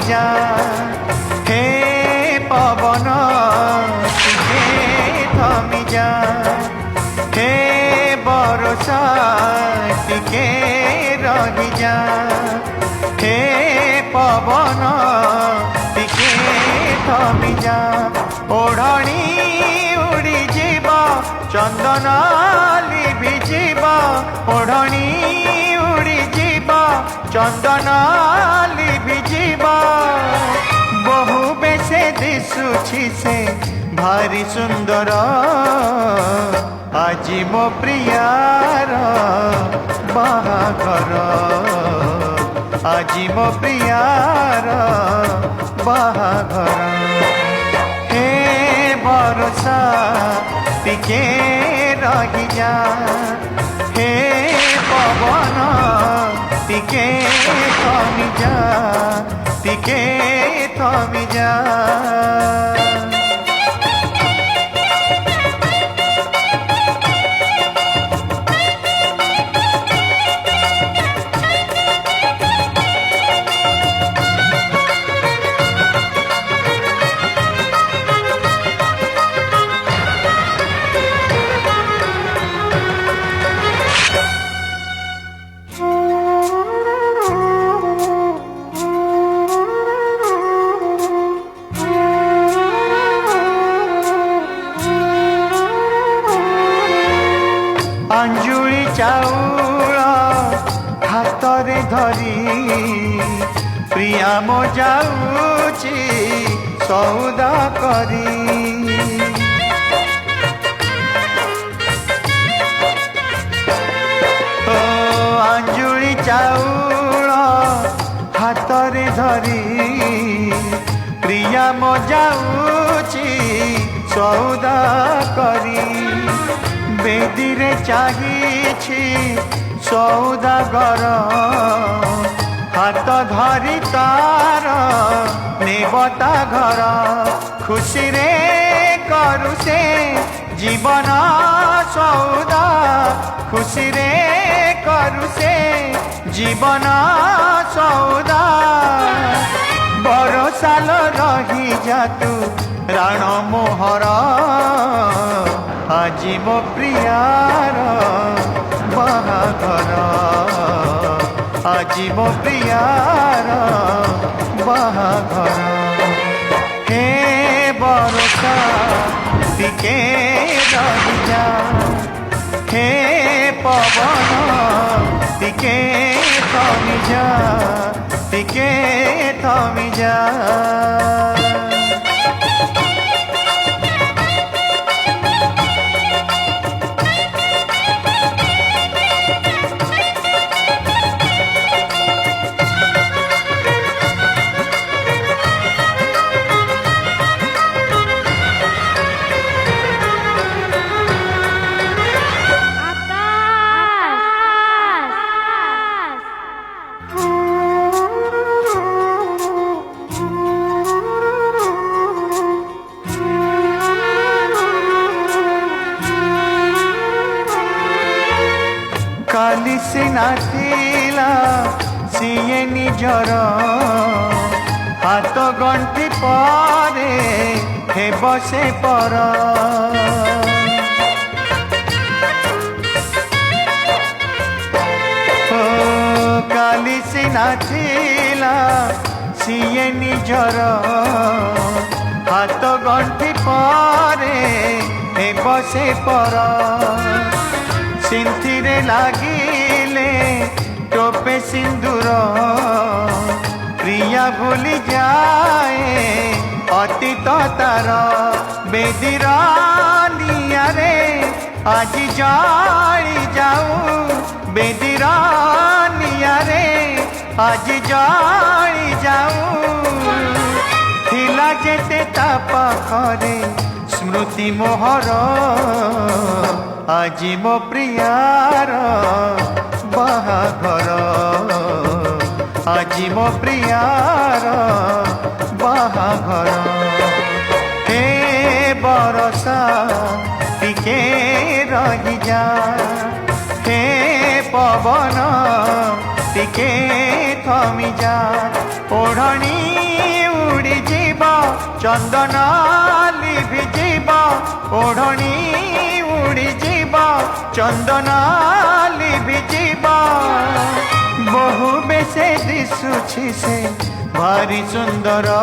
जा हे पवन टिके थमी जा हे बरसा टिके रही जा हे पवन टिके थमी जा ओढ़णी उड़ी जीव चंदन लिभि जीव ओढ़णी उड़ी जीव चंदन लिभि जीव बहु बेसे दिशुछि से भारी सुंदर आजी मो प्रियार बाहाघर आजी मो प्रियार बाहाघर हे बरसा टिके रही जा हे पवन टिके थमी जा टिके थमी जा अंजुली चाउल हाथरे धरी प्रिया मो जाऊची सौदा करी ओ अंजुली चाउल हाथरे धरी प्रिया मो जाऊची सौदा करी बेदीरे चाहिछि सौदागर हाथ धरी तार नेबता घर खुशी रे करू से जीवन सौदा खुशी रे करू से जीवन सौदा बरसाल रही जा तू राण मोहर आजी मो प्रियार बाहाघर आजी मो प्रियार बाहाघर हे बरसा टिके रही जा हे पवन टिके थमी जा टिके थमी जा काली सिना थिला सीए निजर हाथ गंठी परे हे बसे पर काली सिना थिला सीए निजर हाथ गंठी परे हे बसे पर सिंथिरे लागिले टोपे सिंदूर प्रिया भूली जाए अतीत तार बेदीर नियारे आज जाई जाऊ बेदीर नियारे आज जाई जाऊ थिला जेते ता पाखरे स्मृति मोहर आजी मो प्रियार बाहाघर आजी मो प्रियार बाहाघर हे बरसा टिके रही जा हे पवन टिके थमी जा ओढ़णी ଯିବ ଚନ୍ଦନ ଲିଭି ଯିବ ଓଢ଼ଣୀ ଉଡ଼ି ଯିବ ଚନ୍ଦନ ଲିଭି ଯିବ ବହୁ ବେଶେ ଦିଶୁଛି ସେ ଭାରି ସୁନ୍ଦର